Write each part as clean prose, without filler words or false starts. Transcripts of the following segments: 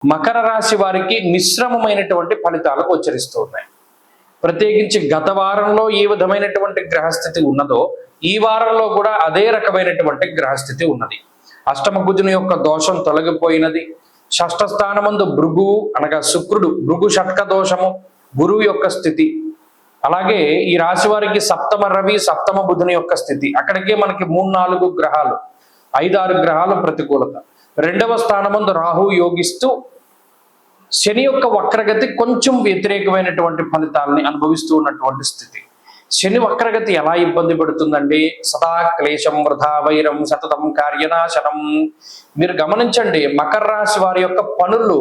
మకర రాశి వారికి మిశ్రమమైనటువంటి ఫలితాలు గోచరిస్తూ ఉన్నాయి. ప్రత్యేకించి గత వారంలో ఏ విధమైనటువంటి గ్రహస్థితి ఉన్నదో ఈ వారంలో కూడా అదే రకమైనటువంటి గ్రహస్థితి ఉన్నది. అష్టమ కుజుని యొక్క దోషం తొలగిపోయినది. షష్ఠ స్థానమందు భృగు అనగా శుక్రుడు భృగు షట్క దోషము గురువు యొక్క స్థితి. అలాగే ఈ రాశి వారికి సప్తమ రవి సప్తమ బుధుని యొక్క స్థితి. అక్కడికే మనకి 3-4 గ్రహాలు 5-6 గ్రహాలు ప్రతికూలత. రెండవ స్థానమందు రాహు యోగిస్తూ శని యొక్క వక్రగతి కొంచెం వ్యతిరేకమైనటువంటి ఫలితాలని అనుభవిస్తూ ఉన్నటువంటి స్థితి. శని వక్రగతి ఎలా ఇబ్బంది పెడుతుందండి? సదా క్లేశం వృధా వైరం సతతం కార్యనాశనం. మీరు గమనించండి, మకర రాశి వారి యొక్క పనులు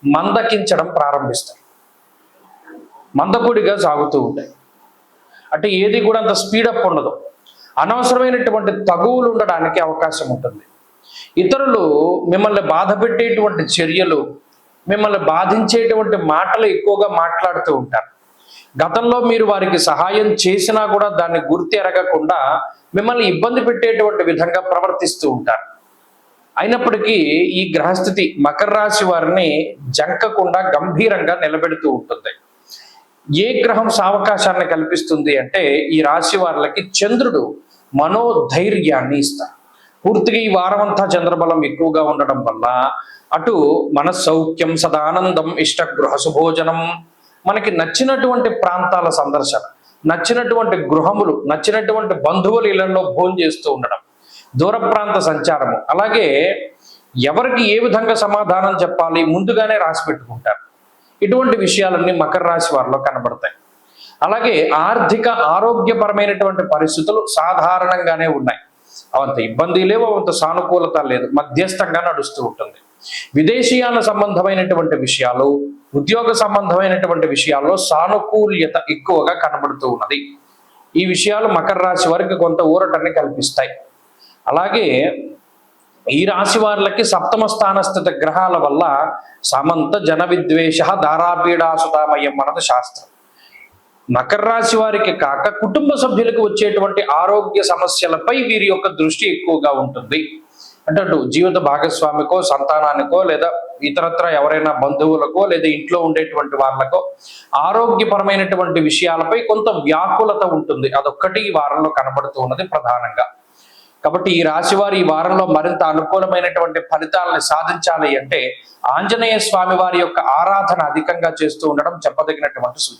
మందకించడం ప్రారంభిస్తాయి, మందకొడిగా సాగుతూ ఉంటాయి. అంటే ఏది కూడా అంత స్పీడప్ ఉండదు. అనవసరమైనటువంటి తగువులు ఉండడానికి అవకాశం ఉంటుంది. ఇతరులు మిమ్మల్ని బాధ పెట్టేటువంటి చర్యలు, మిమ్మల్ని బాధించేటువంటి మాటలు ఎక్కువగా మాట్లాడుతూ ఉంటారు. గతంలో మీరు వారికి సహాయం చేసినా కూడా దాన్ని గుర్తు ఎరగకుండా మిమ్మల్ని ఇబ్బంది పెట్టేటువంటి విధంగా ప్రవర్తిస్తూ ఉంటారు. అయినప్పటికీ ఈ గ్రహస్థితి మకర రాశి వారిని జంకకుండా గంభీరంగా నిలబెడుతూ ఉంటుంది. ఏ గ్రహం సావకాశాన్ని కల్పిస్తుంది అంటే ఈ రాశి వారికి చంద్రుడు మనోధైర్యాన్ని ఇస్తారు. పూర్తిగా ఈ వారం అంతా చంద్రబలం ఎక్కువగా ఉండడం వల్ల అటు మనస్సౌఖ్యం సదానందం ఇష్టగృహ సుభోజనం, మనకి నచ్చినటువంటి ప్రాంతాల సందర్శన, నచ్చినటువంటి గృహములు, నచ్చినటువంటి బంధువుల ఇళ్లలో భోజనం చేస్తూ ఉండడం, దూర ప్రాంత సంచారము, అలాగే ఎవరికి ఏ విధంగా సమాధానం చెప్పాలి ముందుగానే రాసి పెట్టుకుంటారు. ఇటువంటి విషయాలన్నీ మకర రాశి వారిలో కనబడతాయి. అలాగే ఆర్థిక ఆరోగ్యపరమైనటువంటి పరిస్థితులు సాధారణంగానే ఉన్నాయి. అవంత ఇబ్బంది లేవు, అవంత సానుకూలత లేదు, మధ్యస్థంగా నడుస్తూ ఉంటుంది. విదేశీయాన సంబంధమైనటువంటి విషయాలు, ఉద్యోగ సంబంధమైనటువంటి విషయాల్లో సానుకూల్యత ఎక్కువగా కనబడుతూ ఉన్నది. ఈ విషయాలు మకర రాశి వారికి కొంత ఊరటని కల్పిస్తాయి. అలాగే ఈ రాశి వారికి సప్తమ స్థానస్థిత గ్రహాల వల్ల సమంత జన విద్వేష దారాపీడాసుతామయం అన్నది శాస్త్రం. మకర రాశి వారికి కాక కుటుంబ సభ్యులకు వచ్చేటువంటి ఆరోగ్య సమస్యలపై వీరి యొక్క దృష్టి ఎక్కువగా ఉంటుంది. అంటే అటు జీవిత భాగస్వామికో, సంతానానికో, లేదా ఇతరత్ర ఎవరైనా బంధువులకో, లేదా ఇంట్లో ఉండేటువంటి వాళ్ళకో ఆరోగ్యపరమైనటువంటి విషయాలపై కొంత వ్యాకులత ఉంటుంది. అదొక్కటి ఈ వారంలో కనబడుతూ ఉన్నది ప్రధానంగా. కాబట్టి ఈ రాశి వారు ఈ వారంలో మరింత అనుకూలమైనటువంటి ఫలితాలను సాధించాలి అంటే ఆంజనేయ స్వామి వారి యొక్క ఆరాధన అధికంగా చేస్తూ ఉండడం చెప్పదగినటువంటి సూచన.